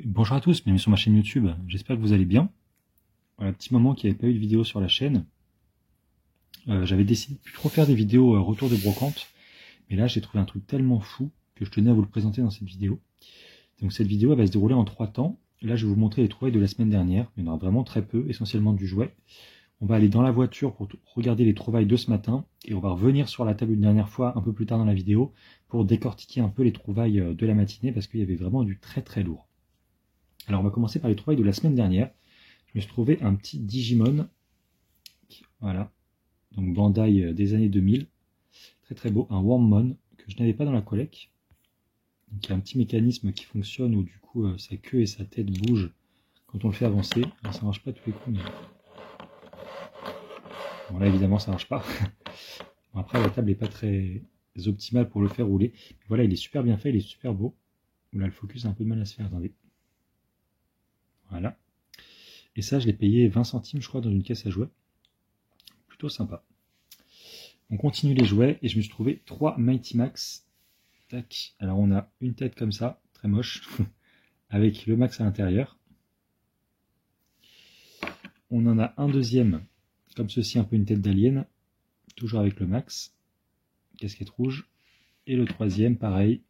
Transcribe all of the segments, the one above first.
Bonjour à tous, bienvenue sur ma chaîne YouTube, j'espère que vous allez bien. Voilà, petit moment qu'il n'y avait pas eu de vidéo sur la chaîne. J'avais décidé de plus trop faire des vidéos retour de brocante, mais là j'ai trouvé un truc tellement fou que je tenais à vous le présenter dans cette vidéo. Donc cette vidéo elle va se dérouler en 3 temps. Là je vais vous montrer les trouvailles de la semaine dernière, il y en aura vraiment très peu, essentiellement du jouet. On va aller dans la voiture pour regarder les trouvailles de ce matin, et on va revenir sur la table une dernière fois un peu plus tard dans la vidéo pour décortiquer un peu les trouvailles de la matinée, parce qu'il y avait vraiment du très très lourd. Alors on va commencer par les trouvailles de la semaine dernière. Je me suis trouvé un petit Digimon, voilà, donc Bandai des années 2000, très très beau, un Wormmon que je n'avais pas dans la collecte. Donc il y a un petit mécanisme qui fonctionne où du coup sa queue et sa tête bougent quand on le fait avancer. Alors, ça ne marche pas tous les coups, mais bon là évidemment ça ne marche pas. Bon, après la table n'est pas très optimale pour le faire rouler. Voilà, il est super bien fait, il est super beau. Là le focus a un peu de mal à se faire, attendez. Voilà. Et ça, je l'ai payé 20 centimes, je crois, dans une caisse à jouets. Plutôt sympa. On continue les jouets et je me suis trouvé 3 Mighty Max. Tac. Alors, on a une tête comme ça, très moche, avec le Max à l'intérieur. On en a un deuxième, comme ceci, un peu une tête d'alien, toujours avec le Max. Casquette rouge. Et le troisième, pareil.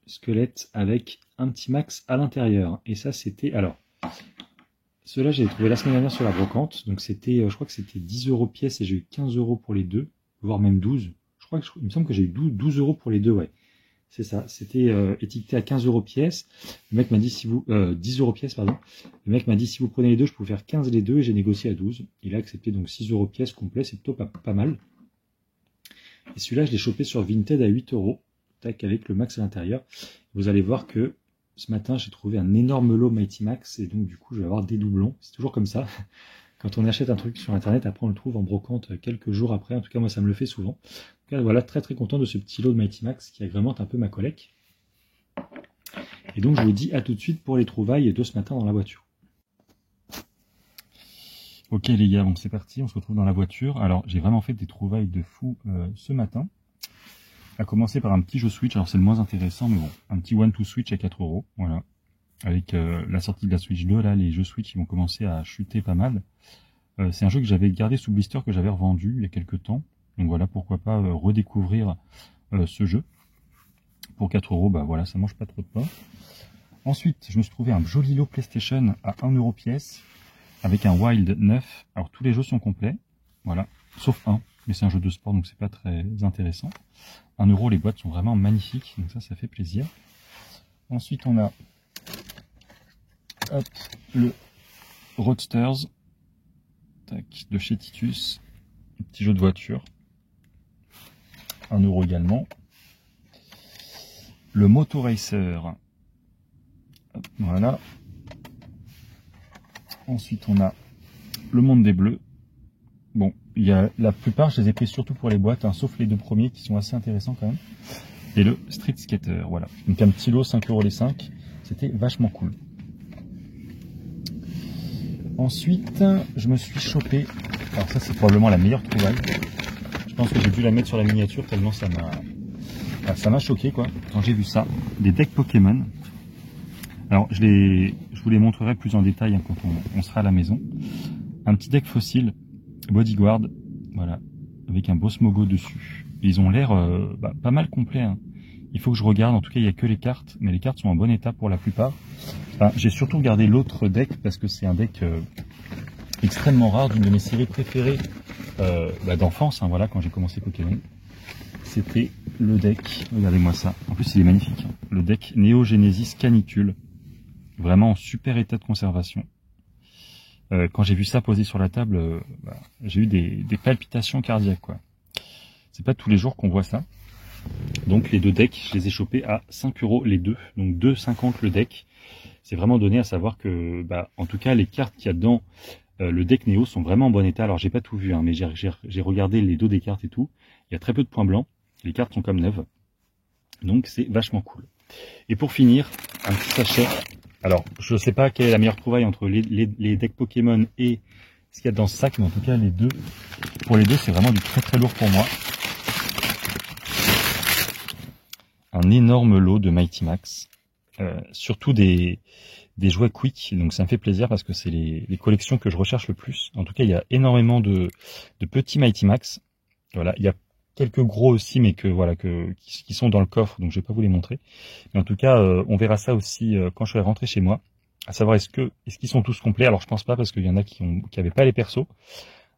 Squelette avec un petit Max à l'intérieur. Et ça, c'était... Alors, ceux-là, j'ai trouvé la semaine dernière sur la brocante. Donc, c'était, je crois que c'était 10 € pièce et j'ai eu 15 € pour les deux, voire même 12. Il me semble que j'ai eu 12 € pour les deux, ouais. C'est ça. C'était étiqueté à 15 € pièce. Le mec m'a dit, si vous... 10 € pièce, pardon. Le mec m'a dit, si vous prenez les deux, je peux vous faire 15 les deux et j'ai négocié à 12. Il a accepté donc 6 € pièce complet. C'est plutôt pas mal. Et celui-là, je l'ai chopé sur Vinted à 8 €. Tac, avec le Max à l'intérieur. Vous allez voir que ce matin, j'ai trouvé un énorme lot Mighty Max, et donc du coup, je vais avoir des doublons. C'est toujours comme ça. Quand on achète un truc sur Internet, après on le trouve en brocante quelques jours après. En tout cas, moi, ça me le fait souvent. En tout cas, voilà, très très content de ce petit lot de Mighty Max qui agrémente un peu ma collecte. Et donc, je vous dis à tout de suite pour les trouvailles de ce matin dans la voiture. Ok les gars, bon c'est parti, on se retrouve dans la voiture. Alors, j'ai vraiment fait des trouvailles de fou ce matin. À commencer par un petit jeu Switch, alors c'est le moins intéressant, mais bon, un petit One-Two Switch à 4 €, voilà. Avec la sortie de la Switch 2, là, les jeux Switch, ils vont commencer à chuter pas mal. C'est un jeu que j'avais gardé sous blister, que j'avais revendu il y a quelques temps. Donc voilà, pourquoi pas redécouvrir ce jeu. Pour 4 €, bah voilà, ça mange pas trop de pain. Ensuite, je me suis trouvé un joli lot PlayStation à 1 € pièce, avec un Wild 9. Alors tous les jeux sont complets, voilà, sauf un. Mais c'est un jeu de sport, donc c'est pas très intéressant. 1 €, les boîtes sont vraiment magnifiques, donc ça fait plaisir. Ensuite, on a hop, le Roadsters tac, de chez Titus, un petit jeu de voiture, 1 € également. Le Moto Racer, hop, voilà. Ensuite, on a le Monde des Bleus. Bon, il y a la plupart, je les ai pris surtout pour les boîtes, hein, sauf les deux premiers qui sont assez intéressants quand même. Et le Street Skater, voilà. Donc un petit lot, 5 € les 5. C'était vachement cool. Ensuite, je me suis chopé. Alors ça, c'est probablement la meilleure trouvaille. Je pense que j'ai dû la mettre sur la miniature tellement ça m'a choqué quoi. Quand j'ai vu ça, des decks Pokémon. Alors je vous les montrerai plus en détail hein, quand on sera à la maison. Un petit deck fossile. Bodyguard, voilà, avec un beau Smogo dessus. Ils ont l'air pas mal complets. Hein. Il faut que je regarde, en tout cas il n'y a que les cartes, mais les cartes sont en bon état pour la plupart. Enfin, j'ai surtout regardé l'autre deck parce que c'est un deck extrêmement rare d'une de mes séries préférées d'enfance, hein, voilà, quand j'ai commencé Pokémon. C'était le deck, regardez-moi ça, en plus il est magnifique, hein. Le deck Neo Genesis Canicule, vraiment en super état de conservation. Quand j'ai vu ça posé sur la table, j'ai eu des palpitations cardiaques, quoi. C'est pas tous les jours qu'on voit ça. Donc les deux decks, je les ai chopés à 5 € les deux, donc 2,50 € le deck. C'est vraiment donné à savoir que, en tout cas, les cartes qu'il y a dans le deck Neo sont vraiment en bon état. Alors j'ai pas tout vu, hein, mais j'ai regardé les dos des cartes et tout. Il y a très peu de points blancs. Les cartes sont comme neuves. Donc c'est vachement cool. Et pour finir, un petit sachet. Alors, je ne sais pas quelle est la meilleure trouvaille entre les decks Pokémon et ce qu'il y a dans ce sac, mais en tout cas, les deux, pour les deux, c'est vraiment du très très lourd pour moi. Un énorme lot de Mighty Max. surtout des jouets Quick, donc ça me fait plaisir parce que c'est les collections que je recherche le plus. En tout cas, il y a énormément de petits Mighty Max. Voilà, il y a quelques gros aussi, mais qui sont dans le coffre, donc je vais pas vous les montrer. Mais en tout cas, on verra ça aussi quand je serai rentré chez moi. À savoir, est-ce qu'ils sont tous complets? Alors je pense pas parce qu'il y en a qui avaient pas les persos.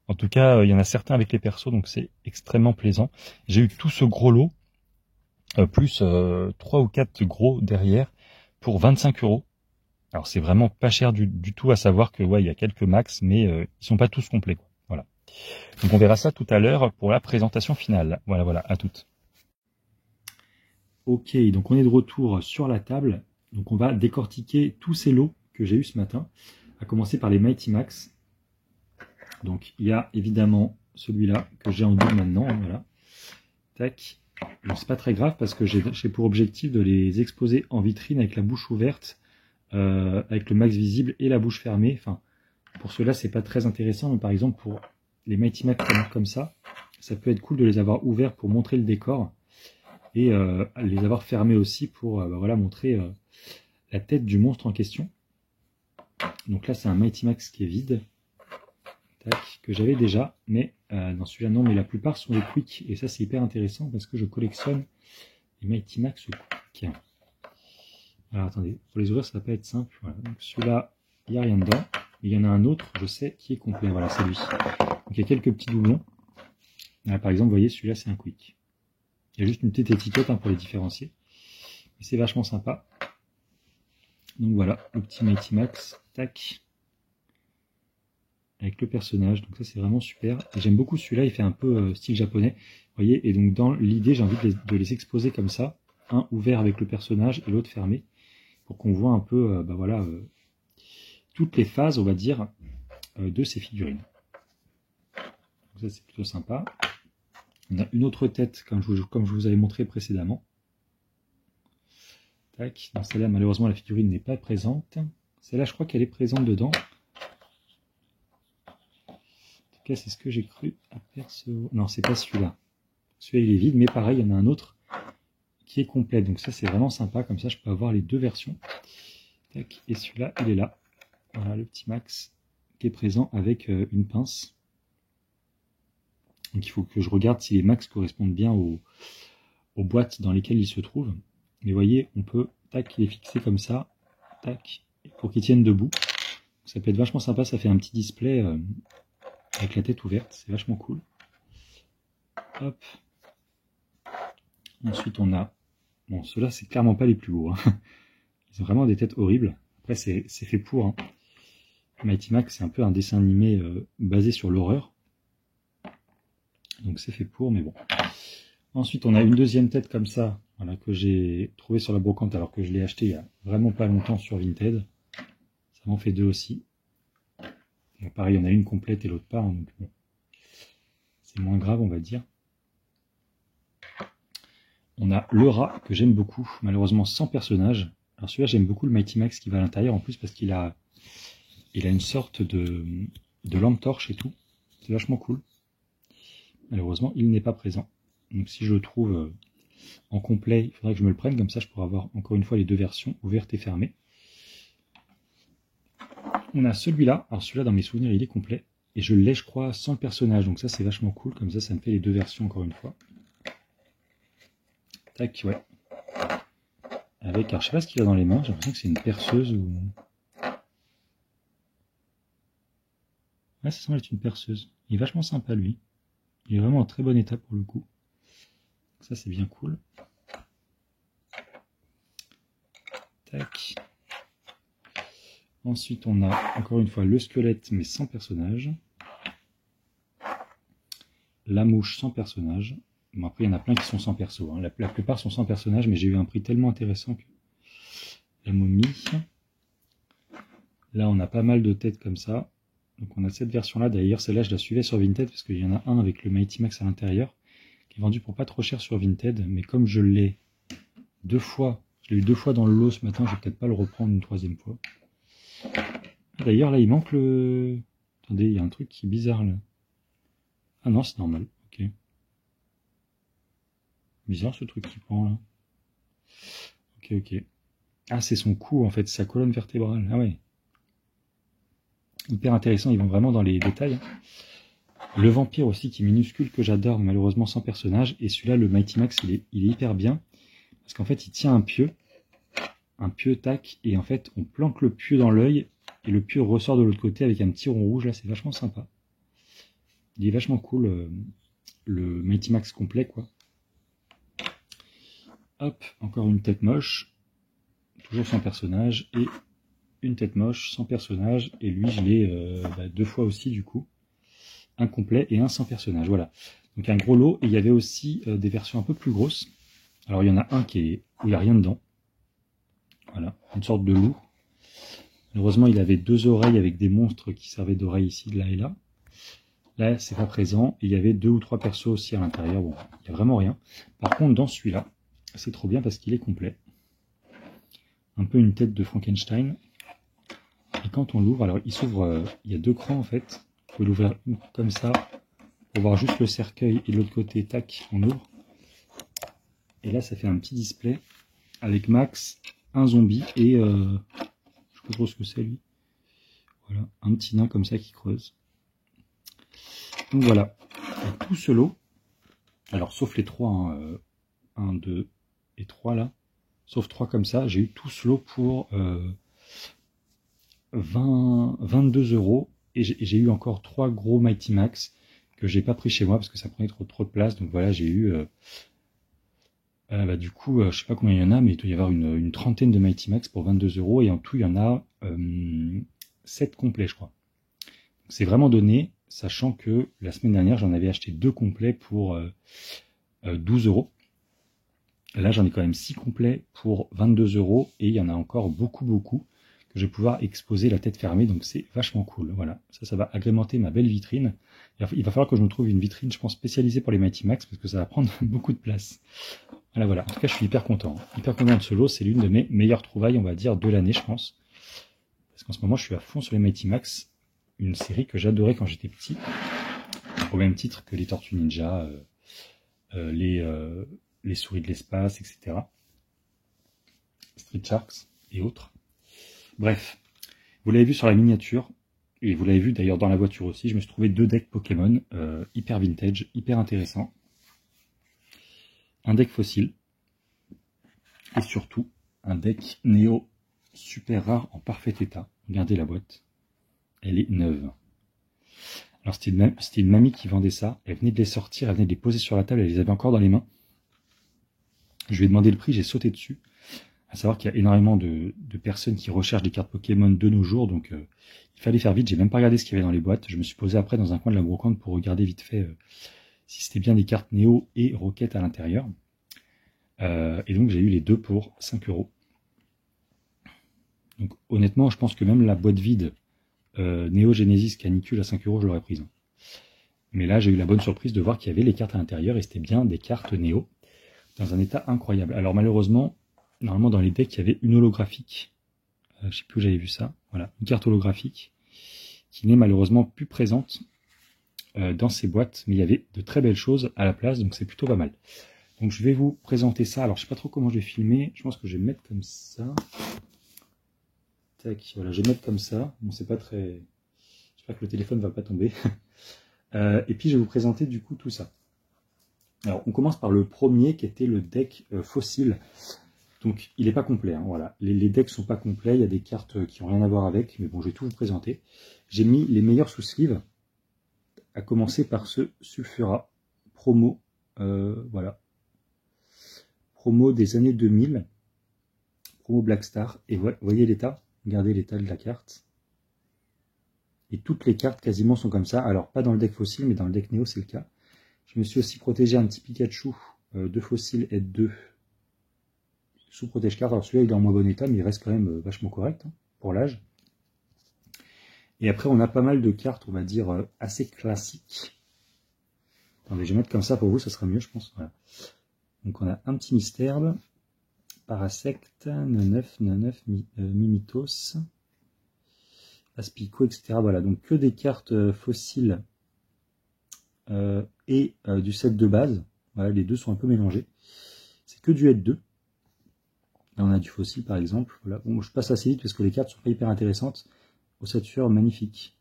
En tout cas, il y en a certains avec les persos, donc c'est extrêmement plaisant. J'ai eu tout ce gros lot, plus 3 ou 4 gros derrière, pour 25 €. Alors c'est vraiment pas cher du tout, à savoir que ouais, il y a quelques max, mais ils sont pas tous complets, quoi. Voilà. Donc on verra ça tout à l'heure pour la présentation finale. Voilà, à toutes. Ok, donc on est de retour sur la table. Donc on va décortiquer tous ces lots que j'ai eu ce matin, à commencer par les Mighty Max. Donc il y a évidemment celui-là que j'ai en dos maintenant, voilà. Tac. Bon, c'est pas très grave parce que j'ai pour objectif de les exposer en vitrine avec la bouche ouverte, avec le max visible et la bouche fermée. Enfin, pour cela c'est pas très intéressant, mais par exemple pour les Mighty Max comme ça peut être cool de les avoir ouverts pour montrer le décor et les avoir fermés aussi pour voilà, montrer la tête du monstre en question. Donc là c'est un Mighty Max qui est vide. Tac, que j'avais déjà, mais dans celui-là non, mais la plupart sont des Quick, et ça c'est hyper intéressant parce que je collectionne les Mighty Max Quick. Alors attendez, pour les ouvrir ça va pas être simple. Voilà. Donc celui-là, il n'y a rien dedans, mais il y en a un autre, je sais, qui est complet, voilà, c'est lui. Donc il y a quelques petits doublons. Là, par exemple, vous voyez, celui-là c'est un Quick. Il y a juste une petite étiquette pour les différencier, mais c'est vachement sympa. Donc voilà, le petit Mighty Max, tac, avec le personnage, donc ça c'est vraiment super. Et j'aime beaucoup celui-là, il fait un peu style japonais, vous voyez, et donc dans l'idée j'ai envie de les exposer comme ça, un ouvert avec le personnage et l'autre fermé, pour qu'on voit un peu voilà, toutes les phases, on va dire, de ces figurines. Donc ça c'est plutôt sympa. On a une autre tête, comme je vous avais montré précédemment. Tac, dans celle-là malheureusement la figurine n'est pas présente. Celle-là je crois qu'elle est présente dedans. En tout cas, c'est ce que j'ai cru apercevoir. Non, c'est pas celui-là. Celui-là, il est vide, mais pareil, il y en a un autre qui est complet. Donc ça, c'est vraiment sympa. Comme ça, je peux avoir les deux versions. Tac. Et celui-là, il est là. Voilà, le petit Max qui est présent avec une pince. Donc il faut que je regarde si les Max correspondent bien aux boîtes dans lesquelles ils se trouvent. Mais vous voyez, on peut, tac, les fixer comme ça. Tac, pour qu'ils tiennent debout. Ça peut être vachement sympa. Ça fait un petit display avec la tête ouverte, c'est vachement cool. Hop. Ensuite on a, bon ceux-là c'est clairement pas les plus beaux, hein. Ils ont vraiment des têtes horribles. Après c'est fait pour, hein. Mighty Max c'est un peu un dessin animé basé sur l'horreur. Donc c'est fait pour, mais bon. Ensuite on a une deuxième tête comme ça, voilà, que j'ai trouvé sur la brocante alors que je l'ai acheté il y a vraiment pas longtemps sur Vinted. Ça m'en fait deux aussi. Et pareil, il y en a une complète et l'autre pas, hein, donc bon. C'est moins grave on va dire. On a le rat que j'aime beaucoup, malheureusement sans personnage. Alors celui-là j'aime beaucoup le Mighty Max qui va à l'intérieur en plus parce qu'il a une sorte de lampe torche et tout. C'est vachement cool. Malheureusement il n'est pas présent. Donc si je le trouve en complet, il faudrait que je me le prenne, comme ça je pourrai avoir encore une fois les deux versions, ouvertes et fermées. On a celui-là, alors celui-là dans mes souvenirs il est complet, et je l'ai je crois sans le personnage, donc ça c'est vachement cool, comme ça me fait les deux versions encore une fois. Tac, ouais. Avec, alors je sais pas ce qu'il a dans les mains, j'ai l'impression que c'est une perceuse ou... Ouais, ça semble être une perceuse. Il est vachement sympa lui. Il est vraiment en très bon état pour le coup. Donc ça c'est bien cool. Tac. Ensuite on a encore une fois le squelette mais sans personnage. La mouche sans personnage. Bon après il y en a plein qui sont sans perso, hein. La plupart sont sans personnage, mais j'ai eu un prix tellement intéressant que... La momie. Là on a pas mal de têtes comme ça. Donc on a cette version là, d'ailleurs celle-là je la suivais sur Vinted parce qu'il y en a un avec le Mighty Max à l'intérieur qui est vendu pour pas trop cher sur Vinted, mais comme je l'ai deux fois, je l'ai eu deux fois dans le lot ce matin, je vais peut-être pas le reprendre une troisième fois. D'ailleurs là il manque le... Attendez, il y a un truc qui est bizarre là. Ah non c'est normal, ok. Bizarre ce truc qui prend là. Ok. Ah, c'est son cou, en fait, sa colonne vertébrale. Ah ouais. Hyper intéressant, ils vont vraiment dans les détails. Le vampire aussi, qui est minuscule, que j'adore, malheureusement sans personnage. Et celui-là, le Mighty Max, il est hyper bien. Parce qu'en fait, il tient un pieu, tac, et en fait, on planque le pieu dans l'œil, et le pieu ressort de l'autre côté avec un petit rond rouge. Là, c'est vachement sympa. Il est vachement cool, le Mighty Max complet, quoi. Hop, encore une tête moche, toujours sans personnage, et une tête moche sans personnage, et lui, je l'ai 2 fois aussi, du coup. Un complet et un sans personnage, voilà. Donc un gros lot, et il y avait aussi des versions un peu plus grosses. Alors il y en a un où il n'y a rien dedans. Voilà, une sorte de loup. Malheureusement, il avait 2 oreilles avec des monstres qui servaient d'oreilles ici, là et là. Là, c'est pas présent. Et il y avait 2 ou 3 persos aussi à l'intérieur. Bon, il n'y a vraiment rien. Par contre, dans celui-là, c'est trop bien parce qu'il est complet. Un peu une tête de Frankenstein. Et quand on l'ouvre, alors il s'ouvre, il y a 2 crans en fait. Vous pouvez l'ouvrir comme ça pour voir juste le cercueil et de l'autre côté, tac, on ouvre. Et là, ça fait un petit display avec Max, un zombie et je sais pas trop ce que c'est lui. Voilà, un petit nain comme ça qui creuse. Donc voilà, et tout ce lot, alors sauf les 3, hein, 1, 2 et 3 là, sauf 3 comme ça, j'ai eu tout ce lot pour 22 € et j'ai eu encore 3 gros Mighty Max que j'ai pas pris chez moi parce que ça prenait trop de place. Donc voilà, j'ai eu du coup, je sais pas combien il y en a, mais il doit y avoir une trentaine de Mighty Max pour 22 € et en tout il y en a 7 complets, je crois. C'est vraiment donné, sachant que la semaine dernière j'en avais acheté 2 complets pour 12 €. Là j'en ai quand même 6 complets pour 22 € et il y en a encore beaucoup que je vais pouvoir exposer la tête fermée, donc c'est vachement cool. Voilà, ça va agrémenter ma belle vitrine. Il va falloir que je me trouve une vitrine, je pense, spécialisée pour les Mighty Max parce que ça va prendre beaucoup de place. Voilà. En tout cas, je suis hyper content. Hyper content de ce lot. C'est l'une de mes meilleures trouvailles, on va dire, de l'année, je pense. Parce qu'en ce moment, je suis à fond sur les Mighty Max. Une série que j'adorais quand j'étais petit. Au même titre que les Tortues Ninja, les Souris de l'espace, etc. Street Sharks et autres. Bref, vous l'avez vu sur la miniature. Et vous l'avez vu d'ailleurs dans la voiture aussi. Je me suis trouvé 2 decks Pokémon hyper vintage, hyper intéressants. Un deck fossile. Et surtout, un deck Néo super rare en parfait état. Regardez la boîte. Elle est neuve. Alors c'était une mamie qui vendait ça. Elle venait de les sortir, elle venait de les poser sur la table, elle les avait encore dans les mains. Je lui ai demandé le prix, j'ai sauté dessus. À savoir qu'il y a énormément de personnes qui recherchent des cartes Pokémon de nos jours, donc il fallait faire vite. J'ai même pas regardé ce qu'il y avait dans les boîtes. Je me suis posé après dans un coin de la brocante pour regarder vite fait si c'était bien des cartes Néo et Rocket à l'intérieur. Et donc j'ai eu les 2 pour 5 €. Donc honnêtement, je pense que même la boîte vide Neo Genesis Canicule à 5 €, je l'aurais prise. Mais là, j'ai eu la bonne surprise de voir qu'il y avait les cartes à l'intérieur et c'était bien des cartes Neo dans un état incroyable. Alors malheureusement, normalement dans les decks, il y avait une holographique. Je sais plus où j'avais vu ça. Voilà, une carte holographique qui n'est malheureusement plus présente dans ces boîtes, mais il y avait de très belles choses à la place, donc c'est plutôt pas mal. Donc je vais vous présenter ça. Alors je sais pas trop comment je vais filmer. Je pense que je vais me mettre comme ça. Tac, voilà, je vais me mettre comme ça. Bon, c'est pas très... J'espère que le téléphone va pas tomber. Et puis je vais vous présenter du coup tout ça. Alors on commence par le premier qui était le deck fossile. Donc il n'est pas complet, hein, voilà. Les decks sont pas complets, il y a des cartes qui n'ont rien à voir avec, mais bon, je vais tout vous présenter. J'ai mis les meilleurs sous-sleeves, à commencer par ce Sulfura promo, voilà. Promo des années 2000, promo Black Star, et vous voyez l'état, regardez l'état de la carte. Et toutes les cartes quasiment sont comme ça, alors pas dans le deck fossile, mais dans le deck Néo c'est le cas. Je me suis aussi protégé un petit Pikachu de fossile Aide 2 sous protège carte. Alors celui-là il est en moins bon état, mais il reste quand même vachement correct hein, pour l'âge. Et après on a pas mal de cartes, on va dire, assez classiques. Attendez, je vais mettre comme ça pour vous, ça sera mieux je pense. Voilà. Donc on a un petit Mystère, Parasect, Nanef, Mimitos, Aspico, etc. Voilà, donc que des cartes fossiles et du set de base. Voilà, les deux sont un peu mélangés. C'est que du Aide 2. Là, on a du fossile, par exemple. Voilà. Bon, je passe assez vite parce que les cartes sont pas hyper intéressantes. Ossature, magnifique.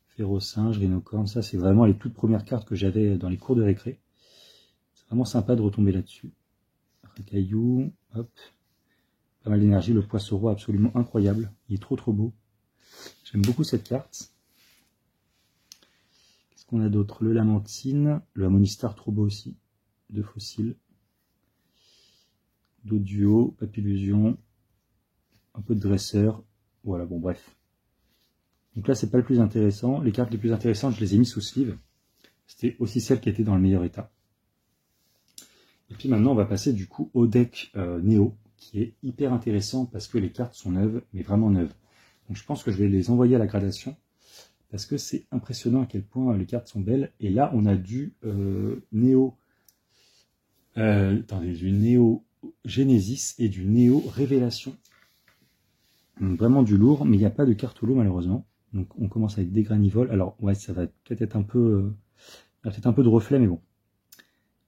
Férocinge, Rhinocorne, ça, c'est vraiment les toutes premières cartes que j'avais dans les cours de récré. C'est vraiment sympa de retomber là-dessus. Caillou, hop. Pas mal d'énergie. Le Poisson-Roi, absolument incroyable. Il est trop trop beau. J'aime beaucoup cette carte. Qu'est-ce qu'on a d'autre? Le Lamentine. Le Amonistar, trop beau aussi. Deux fossiles. D'autres duos. Papillusion. Un peu de dresseur. Voilà, bon, bref. Donc là, c'est pas le plus intéressant. Les cartes les plus intéressantes, je les ai mis sous sleeve. C'était aussi celles qui étaient dans le meilleur état. Et puis maintenant, on va passer du coup au deck Néo, qui est hyper intéressant parce que les cartes sont neuves, mais vraiment neuves. Donc je pense que je vais les envoyer à la gradation, parce que c'est impressionnant à quel point les cartes sont belles. Et là, on a du Néo... attendez, du Néo Genesis et du Néo Révélation. Donc vraiment du lourd, mais il n'y a pas de carte holo malheureusement. Donc on commence avec des granivoles. Alors ouais, ça va peut-être être un peu... peut-être un peu de reflet, mais bon.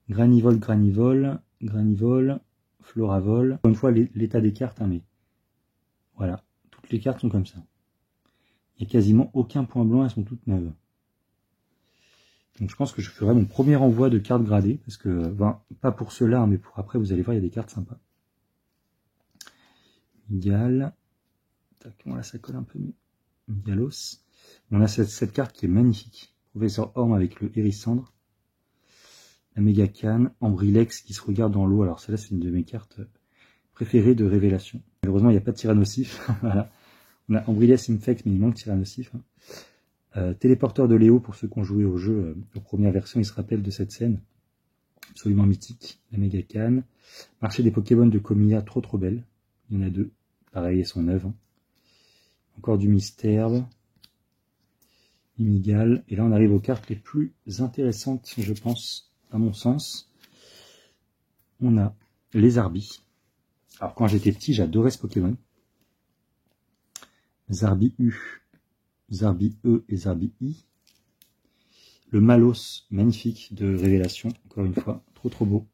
Granivole, Granivole, Granivole, Floravole. Encore une fois, l'état des cartes, hein, mais voilà. Toutes les cartes sont comme ça. Il n'y a quasiment aucun point blanc, elles sont toutes neuves. Donc je pense que je ferai mon premier envoi de cartes gradées, parce que, ben, pas pour ceux-là, mais pour après, vous allez voir, il y a des cartes sympas. Migal. Tac, voilà, ça colle un peu mieux. Migalos. On a cette carte qui est magnifique. Professeur Orme avec le Hérissandre. La méga canne, Ambrilex qui se regarde dans l'eau. Alors celle-là, c'est une de mes cartes préférées de révélation. Malheureusement, il n'y a pas de Tyrannosif. Voilà. On a Ambrilex Infect, mais il manque Tyrannosif. Téléporteur de Léo, pour ceux qui ont joué au jeu, aux premières versions, ils se rappellent de cette scène. Absolument mythique. La méga canne. Marché des Pokémon de Comia, trop trop belle. Il y en a deux. Pareil, elles sont neuves. Encore du mystère. Imigal. Et là, on arrive aux cartes les plus intéressantes, je pense, à mon sens. On a les Zarbi. Alors, quand j'étais petit, j'adorais ce Pokémon. Zarbi U, Zarbi E et Zarbi I. Le Malos, magnifique, de révélation, encore une fois. Trop trop beau.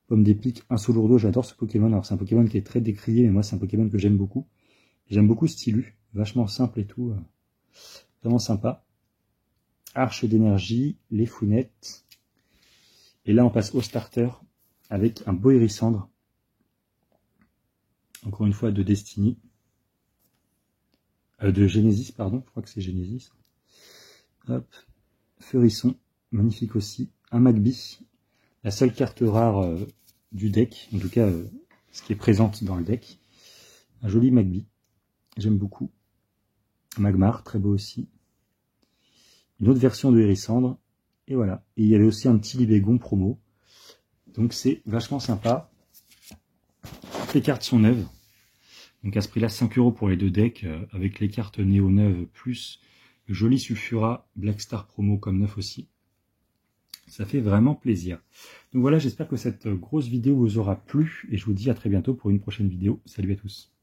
Pomme d'épique, Insolourdo, j'adore ce Pokémon. Alors, c'est un Pokémon qui est très décrié, mais moi, c'est un Pokémon que j'aime beaucoup. J'aime beaucoup Stylu, vachement simple et tout. Vraiment sympa. Arche d'énergie, les fouinettes. Et là, on passe au starter avec un beau Hérissandre. Encore une fois, de Destiny. De Genesis, pardon. Je crois que c'est Genesis. Hop. Feurisson, magnifique aussi. Un Magby. La seule carte rare du deck. En tout cas, ce qui est présente dans le deck. Un joli Magby. J'aime beaucoup. Magmar, très beau aussi. Une autre version de Hérissandre. Et voilà. Et il y avait aussi un petit Libégon promo. Donc c'est vachement sympa. Les cartes sont neuves. Donc à ce prix-là, 5 € pour les deux decks, avec les cartes Néo neuves, plus le joli Sulfura Black Star promo comme neuf aussi. Ça fait vraiment plaisir. Donc voilà, j'espère que cette grosse vidéo vous aura plu. Et je vous dis à très bientôt pour une prochaine vidéo. Salut à tous.